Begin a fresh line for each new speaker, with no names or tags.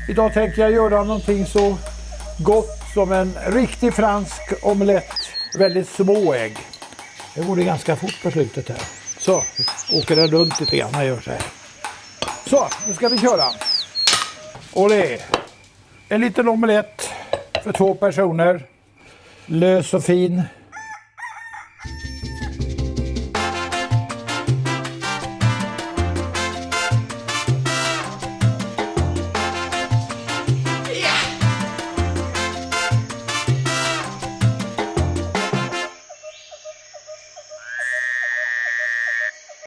Idag tänker jag göra någonting så gott som en riktig fransk omelett. Väldigt små ägg. Det går det ganska fort på slutet här. Så, åker den runt lite grann när jag gör så här. Så, nu ska vi köra. Och det är en liten omelett för 2 personer. Lös och fin.